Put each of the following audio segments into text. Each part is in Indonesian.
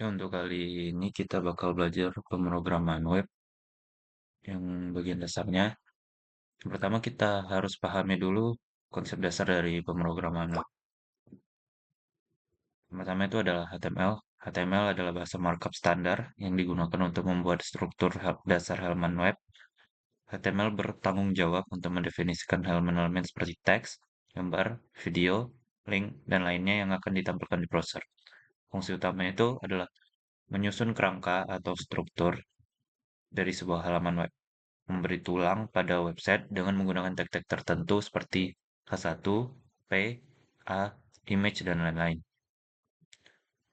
Oke, untuk kali ini kita bakal belajar pemrograman web yang bagian dasarnya. Yang pertama kita harus pahami dulu konsep dasar dari pemrograman web. Yang pertama itu adalah HTML. HTML adalah bahasa markup standar yang digunakan untuk membuat struktur dasar halaman web. HTML bertanggung jawab untuk mendefinisikan halaman-halaman seperti teks, gambar, video, link, dan lainnya yang akan ditampilkan di browser. Fungsi utamanya itu adalah menyusun kerangka atau struktur dari sebuah halaman web, memberi tulang pada website dengan menggunakan tag-tag tertentu seperti H1, P, A, image, dan lain-lain.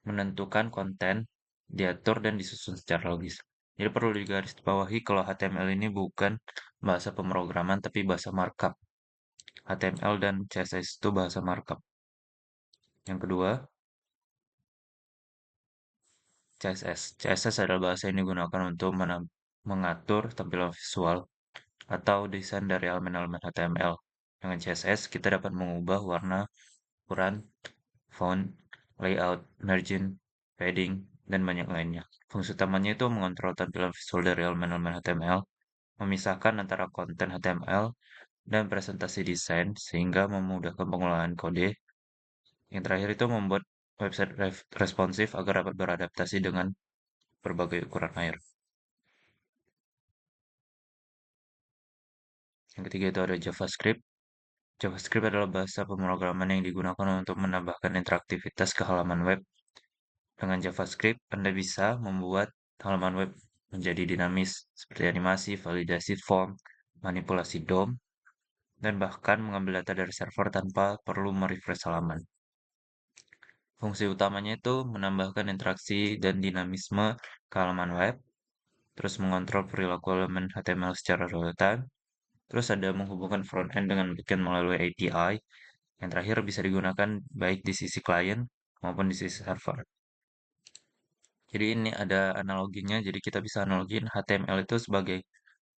Menentukan konten, diatur, dan disusun secara logis. Jadi perlu digarisbawahi kalau HTML ini bukan bahasa pemrograman tapi bahasa markup. HTML dan CSS itu bahasa markup. Yang kedua, CSS. CSS adalah bahasa yang digunakan untuk mengatur tampilan visual atau desain dari elemen-elemen HTML. Dengan CSS, kita dapat mengubah warna, ukuran, font, layout, margin, padding, dan banyak lainnya. Fungsi utamanya itu mengontrol tampilan visual dari elemen-elemen HTML, memisahkan antara konten HTML dan presentasi desain sehingga memudahkan pengolahan kode. Yang terakhir itu membuat website responsif agar dapat beradaptasi dengan berbagai ukuran layar. Yang ketiga itu ada JavaScript. JavaScript adalah bahasa pemrograman yang digunakan untuk menambahkan interaktivitas ke halaman web. Dengan JavaScript, Anda bisa membuat halaman web menjadi dinamis, seperti animasi, validasi form, manipulasi DOM, dan bahkan mengambil data dari server tanpa perlu merefresh halaman. Fungsi utamanya itu menambahkan interaksi dan dinamisme ke halaman web, terus mengontrol perilaku elemen HTML secara real-time, terus ada menghubungkan front-end dengan backend melalui API. Yang terakhir bisa digunakan baik di sisi klien maupun di sisi server. Jadi ini ada analoginya, jadi kita bisa analogin HTML itu sebagai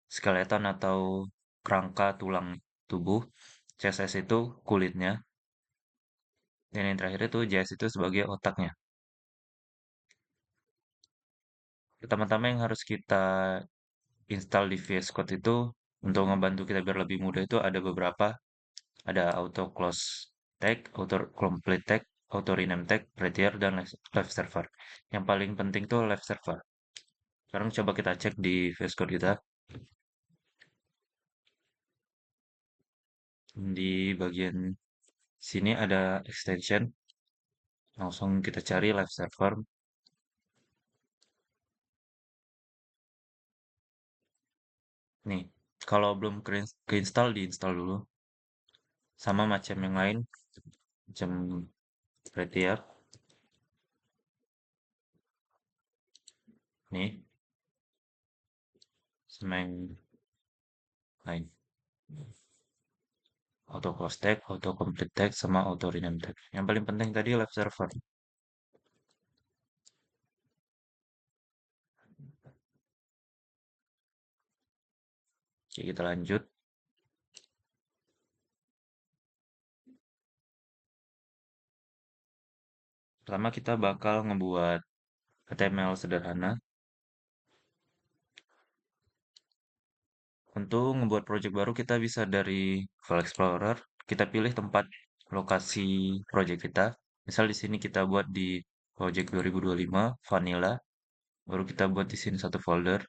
skeleton atau kerangka tulang tubuh, CSS itu kulitnya, dan yang terakhir itu JS itu sebagai otaknya. Pertama-tama yang harus kita install di VS Code itu untuk membantu kita biar lebih mudah itu ada beberapa, ada auto close tag, auto complete tag, auto rename tag, prettier, dan live server. Yang paling penting tuh live server. Sekarang coba kita cek di VS Code kita. Di bagian sini ada extension. Langsung kita cari live server. Nih, kalau belum keinstall, diinstal dulu. Sama macam yang lain, macam Prettier. Nih, sama yang lain. Auto close tag, auto complete tag, sama auto rename tag. Yang paling penting tadi live server. Oke, kita lanjut. Pertama kita bakal ngebuat HTML sederhana. Untuk ngebuat project baru kita bisa dari File Explorer, kita pilih tempat lokasi project kita. Misal di sini kita buat di project 2025 vanilla, baru kita buat di sini satu folder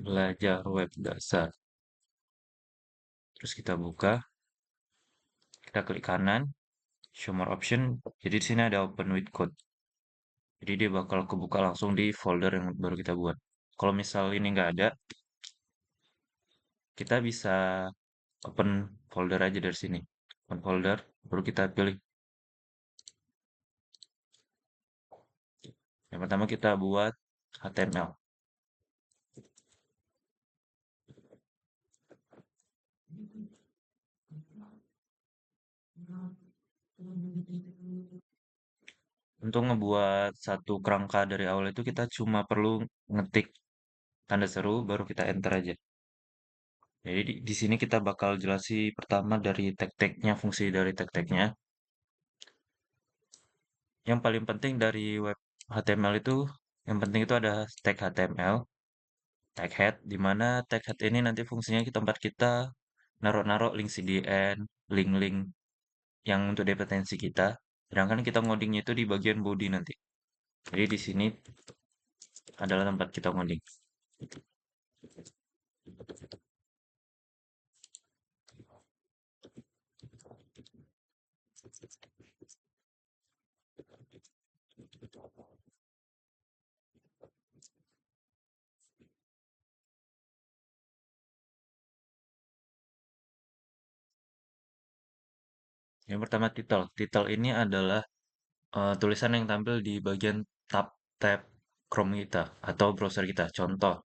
belajar web dasar. Terus kita buka, kita klik kanan, show more option. Jadi di sini ada open with code. Jadi dia bakal kebuka langsung di folder yang baru kita buat. Kalau misal ini nggak ada, kita bisa open folder aja dari sini. Open folder, baru kita pilih. Yang pertama kita buat HTML. Untuk ngebuat satu kerangka dari awal itu kita cuma perlu ngetik tanda seru, baru kita enter aja. Jadi di sini kita bakal jelasi pertama dari tag-tagnya, fungsi dari tag-tagnya. Yang paling penting dari web HTML itu, yang penting itu ada tag HTML, tag head, di mana tag head ini nanti fungsinya di tempat kita naruh-naruh link CDN, link-link yang untuk dependensi kita. Sedangkan kita ngodingnya itu di bagian body nanti. Jadi di sini adalah tempat kita ngoding. Yang pertama title. Title ini adalah tulisan yang tampil di bagian tab Chrome kita atau browser kita. Contoh,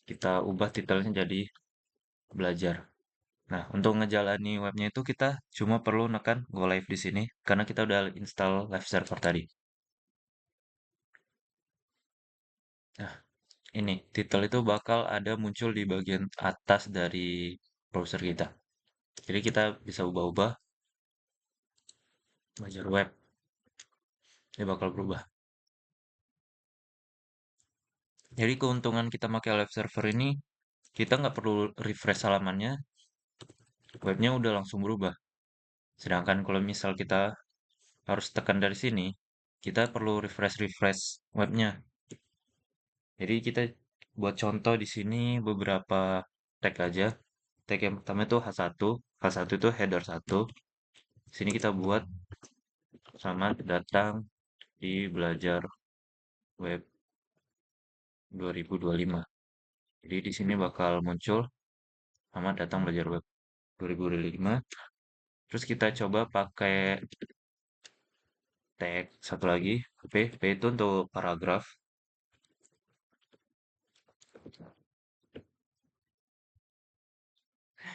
kita ubah titelnya jadi belajar. Nah, untuk ngejalani webnya itu kita cuma perlu nekan go live di sini karena kita udah install live server tadi. Nah, ini titel itu bakal ada muncul di bagian atas dari browser kita. Jadi kita bisa ubah-ubah belajar web. Dia bakal berubah. Jadi keuntungan kita pakai live server ini, kita nggak perlu refresh halamannya, webnya udah langsung berubah. Sedangkan kalau misal kita harus tekan dari sini, kita perlu refresh-refresh webnya. Jadi kita buat contoh di sini beberapa tag aja. Tag yang pertama itu H1. H1 itu header 1. Sini kita buat selamat datang di belajar web 2025. Jadi di sini bakal muncul selamat datang belajar web 2025. Terus kita coba pakai tag satu lagi, P. P itu untuk paragraf.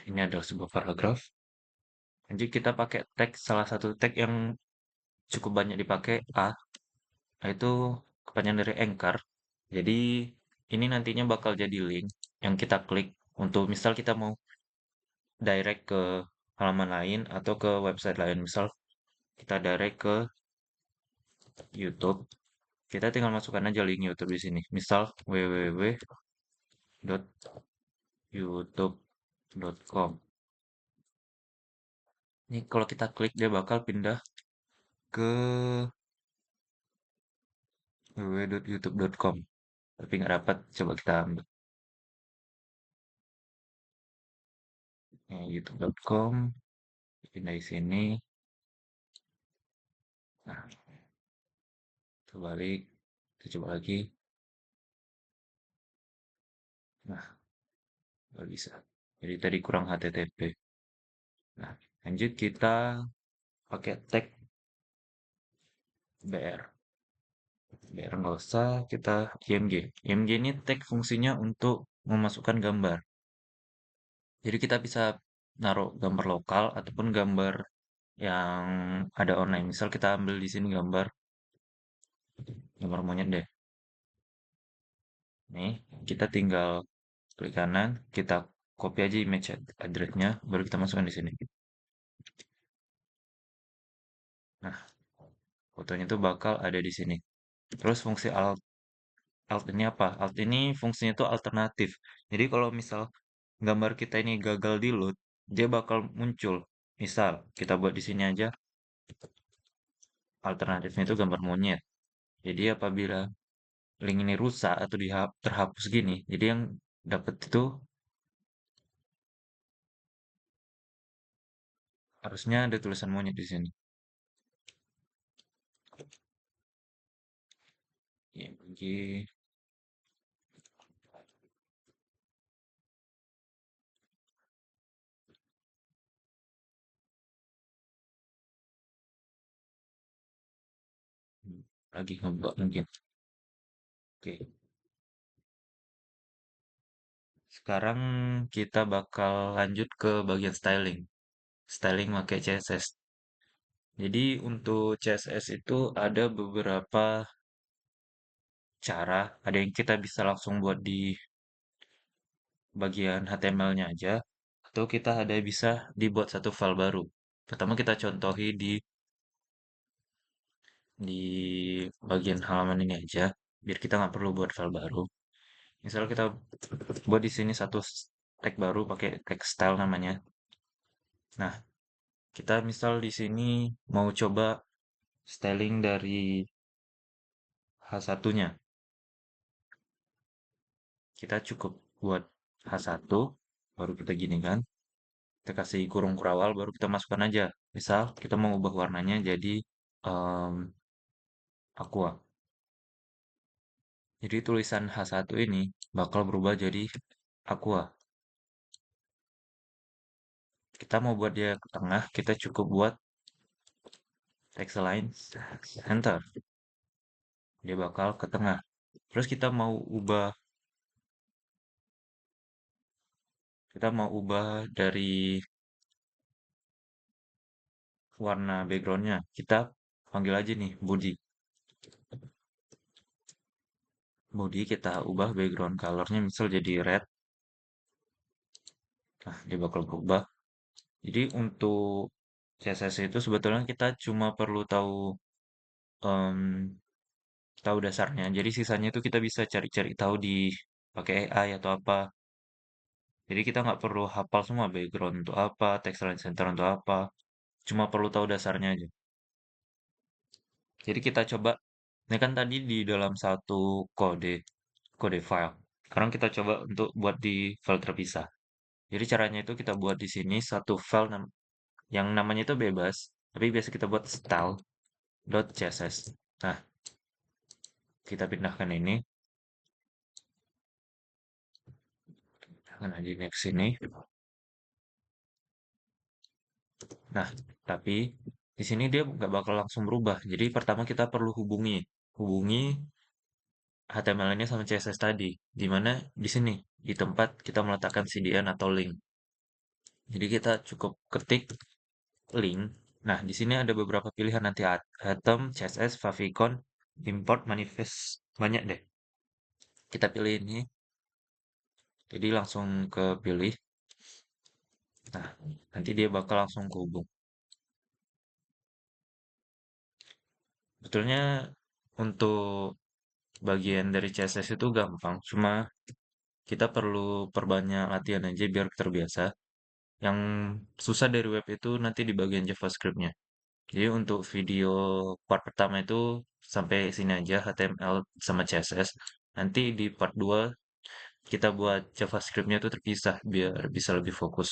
Ini adalah sebuah paragraf. Lanjut kita pakai tag, salah satu tag yang cukup banyak dipakai A, itu kepanjangan dari anchor. Jadi ini nantinya bakal jadi link yang kita klik untuk misal kita mau direct ke halaman lain atau ke website lain. Misal kita direct ke YouTube, kita tinggal masukkan aja link YouTube di sini. Misal www.youtube.com. Ini kalau kita klik dia bakal pindah ke www.youtube.com. Tapi nggak dapat, coba kita ambil. youtube.com, pindah di sini. Nah, terbalik, kita coba lagi. Nah, nggak bisa. Jadi tadi kurang HTTP. Nah, lanjut kita pakai tag BR. BR nggak usah, kita IMG. IMG ini tag fungsinya untuk memasukkan gambar. Jadi kita bisa naruh gambar lokal ataupun gambar yang ada online. Misal kita ambil di sini gambar monyet deh. Nih, kita tinggal klik kanan, kita copy aja image address-nya, baru kita masukkan di sini. Nah, fotonya itu bakal ada di sini. Terus fungsi alt ini apa? Alt ini fungsinya itu alternatif. Jadi kalau misal gambar kita ini gagal di load, dia bakal muncul. Misal kita buat di sini aja, alternatifnya itu gambar monyet. Jadi apabila link ini rusak atau terhapus gini, jadi yang dapat itu harusnya ada tulisan monyet di sini. IMG lagi ngebuat mungkin. Oke, sekarang kita bakal lanjut ke bagian styling. Styling pakai CSS. Jadi untuk CSS itu ada beberapa cara. Ada yang kita bisa langsung buat di bagian HTML-nya aja. Atau kita ada bisa dibuat satu file baru. Pertama kita contohi di di bagian halaman ini aja, biar kita nggak perlu buat file baru. Misal kita buat di sini satu tag baru pakai tag style namanya. Nah, kita misal di sini mau coba styling dari H1-nya. Kita cukup buat H1, baru kita gini kan. Kita kasih kurung kurawal, baru kita masukkan aja. Misal kita mau ubah warnanya jadi em, aqua. Jadi tulisan H1 ini bakal berubah jadi aqua. Kita mau buat dia ke tengah, kita cukup buat text align center. Dia bakal ke tengah. Terus kita mau ubah dari warna backgroundnya. Kita panggil aja nih body. Body kita ubah background colornya misal jadi red. Nah, dia bakal berubah. Jadi untuk CSS itu sebetulnya kita cuma perlu em, tahu dasarnya. Jadi sisanya itu kita bisa cari-cari tahu di pakai AI atau apa. Jadi kita nggak perlu hafal semua background untuk apa, text align center untuk apa. Cuma perlu tahu dasarnya aja. Jadi kita coba, ini kan tadi di dalam satu kode file. Sekarang kita coba untuk buat di file terpisah. Jadi caranya itu kita buat di sini satu file yang namanya itu bebas, tapi biasa kita buat style.css. Nah, kita pindahkan ini, akan di next ini. Nah, tapi di sini dia nggak bakal langsung berubah. Jadi pertama kita perlu hubungi HTML-nya sama CSS tadi, di mana di sini di tempat kita meletakkan CDN atau link. Jadi kita cukup ketik link. Nah, di sini ada beberapa pilihan nanti Atom, CSS, favicon, import, manifest, banyak deh. Kita pilih ini, jadi langsung ke pilih. Nah, nanti dia bakal langsung kehubung. Betulnya untuk bagian dari CSS itu gampang, cuma kita perlu perbanyak latihan aja biar terbiasa. Yang susah dari web itu nanti di bagian JavaScript-nya. Jadi untuk video part pertama itu sampai sini aja HTML sama CSS. Nanti di part 2 kita buat JavaScript-nya itu terpisah biar bisa lebih fokus.